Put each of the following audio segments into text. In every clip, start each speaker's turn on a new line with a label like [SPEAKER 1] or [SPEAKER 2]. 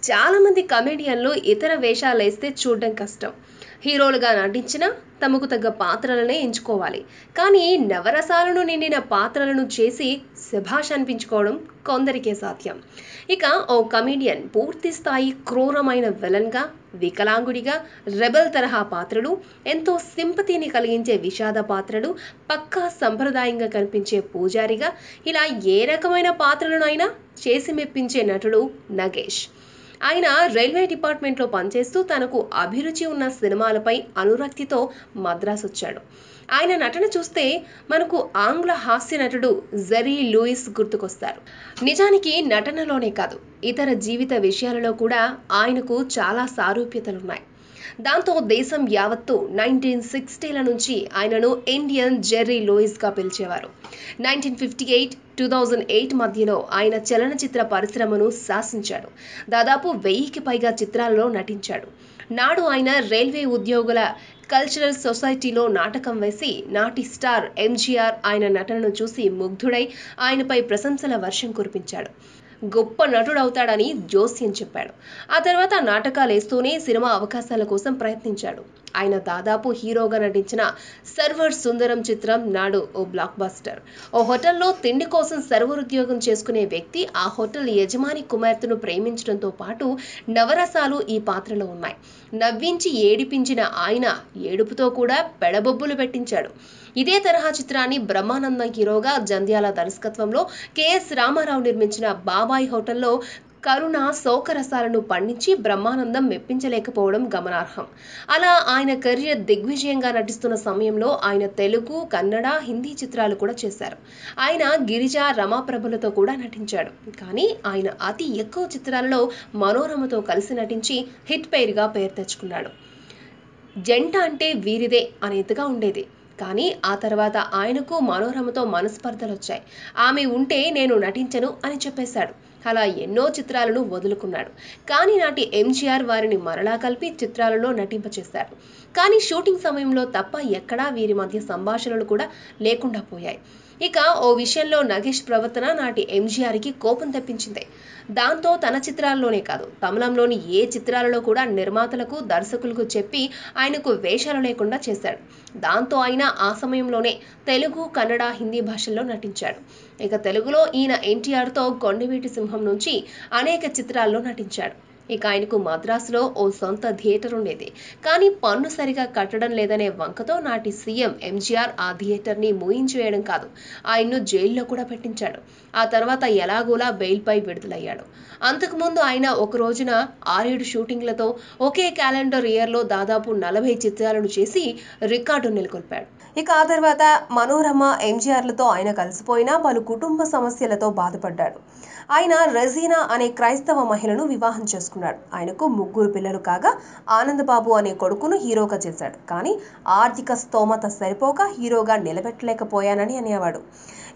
[SPEAKER 1] చాలామంది కమెడియన్లు ఇతర వేషాలేస్తే చూడడం కష్టం. హీరోలుగా నటించినా తమకు తగ్గ పాత్రలనే ఎంచుకోవాలి. కానీ నవరసాలను నిండిన పాత్రలను చేసి శభాష్ అనిపించుకోవడం కొందరికే సాధ్యం. ఇక ఓ కమెడియన్ పూర్తి స్థాయి క్రూరమైన విలన్గా, వికలాంగుడిగా, రెబల్ తరహా పాత్రలు, ఎంతో సింపతిని కలిగించే విషాద పాత్రలు, పక్కా సంప్రదాయంగా కనిపించే పూజారిగా, ఇలా ఏ రకమైన పాత్రలను అయినా చేసి మెప్పించే నటుడు నగేష్. ఆయన రైల్వే డిపార్ట్మెంట్లో పనిచేస్తూ తనకు అభిరుచి ఉన్న సినిమాలపై అనురక్తితో మద్రాసు వచ్చాడు. ఆయన నటన చూస్తే మనకు ఆంగ్ల హాస్య నటుడు జెర్రీ లూయిస్ గుర్తుకొస్తారు. నిజానికి నటనలోనే కాదు, ఇతర జీవిత విషయాలలో కూడా ఆయనకు చాలా సారూప్యతలున్నాయి. దాంతో దేశం యావత్తు 1960ల నుంచి ఆయనను ఇండియన్ జెర్రీ లూయిస్గా పిలిచేవారు. 1958, 2008 మధ్యలో ఆయన చలనచిత్ర పరిశ్రమను శాసించాడు. దాదాపు 1000కి పైగా చిత్రాలలో నటించాడు. నాడు ఆయన రైల్వే ఉద్యోగుల కల్చరల్ సొసైటీలో నాటకం వేసి నాటి స్టార్ ఎంజీఆర్ ఆయన నటనను చూసి ముగ్ధుడై ఆయనపై ప్రశంసల వర్షం కురిపించాడు. గొప్ప నటుడవుతాడని జోస్యం చెప్పాడు. ఆ తర్వాత నాటకాలేస్తూనే సినిమా అవకాశాల కోసం ప్రయత్నించాడు. ఆయన దాదాపు హీరోగా నటించిన సర్వర్ సుందరం చిత్రం నాడు ఓ బ్లాక్ బస్టర్. ఓ హోటల్లో తిండి కోసం సర్వర్ ఉద్యోగం చేసుకునే వ్యక్తి ఆ హోటల్ యజమాని కుమార్తెను ప్రేమించడంతో పాటు నవరసాలు ఈ పాత్రలో ఉన్నాయి. నవ్వించి ఏడిపించిన ఆయన ఏడుపుతో కూడా పెడబొబ్బులు పెట్టించాడు. ఇదే తరహా చిత్రాన్ని బ్రహ్మానందం హీరోగా, జంధ్యాల దర్శకత్వంలో కెఎస్ రామారావు నిర్మించిన బాబాయ్ హోటల్లో కరుణ శోకరసాలను పండించి బ్రహ్మానందం మెప్పించలేకపోవడం గమనార్హం. అలా ఆయన కెరీర్ దిగ్విజయంగా నటిస్తున్న సమయంలో ఆయన తెలుగు, కన్నడ, హిందీ చిత్రాలు కూడా చేశారు. ఆయన గిరిజ, రమాప్రభలతో కూడా నటించాడు. కానీ ఆయన అతి ఎక్కువ చిత్రాలలో మనోరమతో కలిసి నటించి హిట్ పెయిర్గా పేరు తెచ్చుకున్నాడు. జంట అంటే వీరిదే అనేదిగా ఉండేది. కానీ ఆ తర్వాత ఆయనకు మనోరమతో మనస్పర్ధలొచ్చాయి. ఆమె ఉంటే నేను నటించను అని చెప్పేశాడు. అలా ఎన్నో చిత్రాలను వదులుకున్నాడు. కానీ నాటి ఎంజీఆర్ వారిని మరలా కలిపి చిత్రాలలో నటింపచేశారు. కానీ షూటింగ్ సమయంలో తప్ప ఎక్కడా వీరి మధ్య సంభాషణలు కూడా లేకుండా పోయాయి. ఇక ఓ విషయంలో నగేష్ ప్రవర్తన నాటి ఎంజీఆర్కి కోపం తెప్పించింది. దాంతో తన చిత్రాల్లోనే కాదు, తమిళంలోని ఏ చిత్రాలలో కూడా నిర్మాతలకు, దర్శకులకు చెప్పి ఆయనకు వేషాలు లేకుండా చేశాడు. దాంతో ఆయన ఆ సమయంలోనే తెలుగు, కన్నడ, హిందీ భాషల్లో నటించాడు. ఇక తెలుగులో ఈయన ఎన్టీఆర్తో కొండవీటి సింహం నుంచి అనేక చిత్రాల్లో నటించాడు. ఇక ఆయనకు మద్రాసులో ఓ సొంత థియేటర్ ఉండేది. కానీ పన్ను సరిగా కట్టడం లేదనే వంకతో నాటి సీఎం ఎంజీఆర్ ఆ థియేటర్ని మూయించివేయడం కాదు, ఆయన్ను జైల్లో కూడా పెట్టించాడు. ఆ తర్వాత ఎలాగోలా బెయిల్పై విడుదలయ్యాడు. అంతకుముందు ఆయన ఒక రోజున 6-7 షూటింగ్లతో ఒకే క్యాలెండర్ ఇయర్లో దాదాపు 40 చిత్రాలను చేసి రికార్డు నెలకొల్పాడు. ఇక ఆ తర్వాత మనోరమ, ఎంజీఆర్లతో ఆయన కలిసిపోయినా పలు కుటుంబ సమస్యలతో బాధపడ్డాడు. ఆయన రెజీనా అనే క్రైస్తవ మహిళను వివాహం చేసుకున్నాడు. ఆయనకు 3 పిల్లలు కాగా ఆనందబాబు అనే కొడుకును హీరోగా చేశాడు. కానీ ఆర్థిక స్తోమత సరిపోక హీరోగా నిలబెట్టలేకపోయానని అనేవాడు.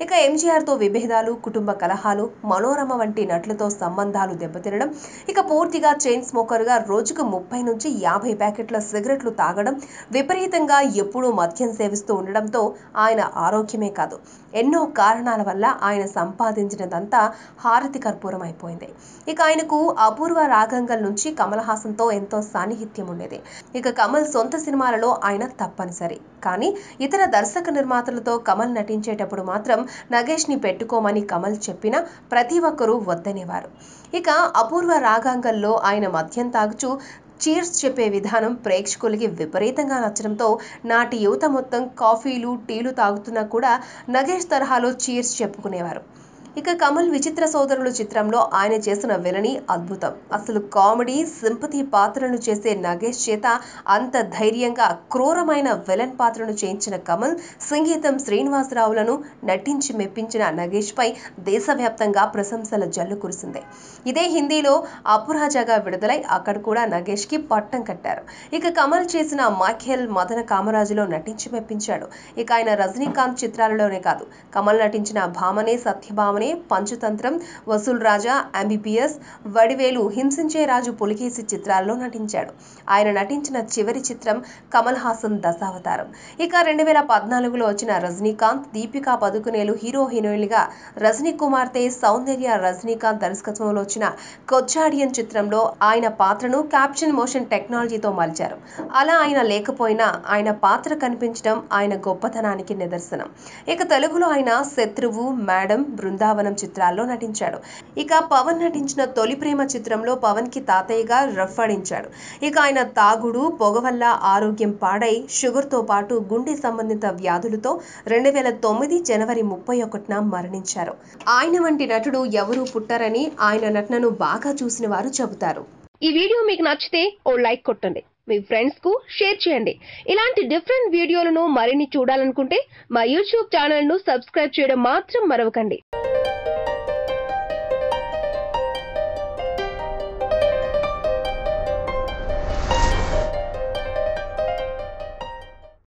[SPEAKER 1] ఇక ఎంజీఆర్తో విభేదాలు, కుటుంబ కలహాలు, మనోరమ వంటి నటులతో సంబంధాలు దెబ్బతినడం, ఇక పూర్తిగా చైన్ స్మోకర్గా రోజుకు 30 నుంచి 50 ప్యాకెట్ల సిగరెట్లు తాగడం, విపరీతంగా ఎప్పుడూ మద్యం సేవిస్తూ ఉండడంతో ఆయన ఆరోగ్యమే కాదు, ఎన్నో కారణాల వల్ల ఆయన సంపాదించినదంతా హారతి కర్పూరం అయిపోయింది. ఇక ఆయనకు అపూర్వ రాగంగల్ నుంచి కమల్ హాసన్తో ఎంతో సాన్నిహిత్యం ఉండేది. ఇక కమల్ సొంత సినిమాలలో ఆయన తప్పనిసరి. కానీ ఇతర దర్శక నిర్మాతలతో కమల్ నటించేటప్పుడు మాత్రం నగేష్ని పెట్టుకోమని కమల్ చెప్పినా ప్రతి ఒక్కరూ వద్దనేవారు. ఇక అపూర్వ రాగాంగల్లో ఆయన మద్యం తాగుచూ చీర్స్ చెప్పే విధానం ప్రేక్షకులకి విపరీతంగా నచ్చడంతో నాటి యువత మొత్తం కాఫీలు, టీలు తాగుతున్నా కూడా నగేష్ తరహాలో చీర్స్ చెప్పుకునేవారు. ఇక కమల్ విచిత్ర సోదరులు చిత్రంలో ఆయన చేసిన విలని అద్భుతం. అసలు కామెడీ, సింపతి పాత్రను చేసే నగేష్ చేత అంత ధైర్యంగా క్రూరమైన విలన్ పాత్రను చేయించిన కమల్, సంగీతం శ్రీనివాసరావులను నటించి మెప్పించిన నగేష్ పై దేశవ్యాప్తంగా ప్రశంసల జల్లు కురిసింది. ఇదే హిందీలో అపురాజాగా విడుదలై అక్కడ కూడా నగేష్ కి పట్టం కట్టారు. ఇక కమల్ చేసిన మైఖేల్, మదన కామరాజులో నటించి మెప్పించాడు. ఇక ఆయన రజనీకాంత్ చిత్రాలలోనే కాదు, కమల్ నటించిన భామనే, సత్యభామనే, పంచతంత్రం, వసూల్ రాజా, ఎంబీబీఎస్, వడివేలు, హింసించే రాజు పులికేసి చిత్రాల్లో నటించాడు. ఆయన నటించిన చివరి చిత్రం కమల్ హాసన్ దశావతారం. ఇక 2014లో వచ్చిన రజనీకాంత్, దీపికా పదుకునేలు హీరో హీరోయిన్లుగా, రజనీ కుమార్తె సౌందర్య రజనీకాంత్ దర్శకత్వంలో వచ్చిన కొచ్చాడియన్ చిత్రంలో ఆయన పాత్రను క్యాప్షన్ మోషన్ టెక్నాలజీతో మలిచారు. అలా ఆయన లేకపోయినా ఆయన పాత్ర కనిపించడం ఆయన గొప్పతనానికి నిదర్శనం. ఇక తెలుగులో ఆయన శత్రువు, మేడం, బృందావనం చిత్రాల్లో నటించాడు. ఇక పవన్ నటించిన తొలి ప్రేమ చిత్రంలో పవన్ కి తాతయ్యగా రఫ్ ఆడించాడు. ఇక ఆయన తాగుడు, పొగ వల్ల ఆరోగ్యం పాడై షుగర్తో పాటు గుండె సంబంధిత వ్యాధులతో 2009 జనవరి 31న మరణించారు. ఆయన వంటి నటుడు ఎవరూ పుట్టరని ఆయన నటనను బాగా చూసిన వారు చెబుతారు. ఈ వీడియో మీకు నచ్చితే ఓ లైక్ కొట్టండి, మీ ఫ్రెండ్స్ కు షేర్ చేయండి. ఇలాంటి డిఫరెంట్ వీడియోలను మరిన్ని చూడాలనుకుంటే మా యూట్యూబ్ ఛానల్ ను సబ్స్క్రైబ్ చేయడం మాత్రం మరవకండి.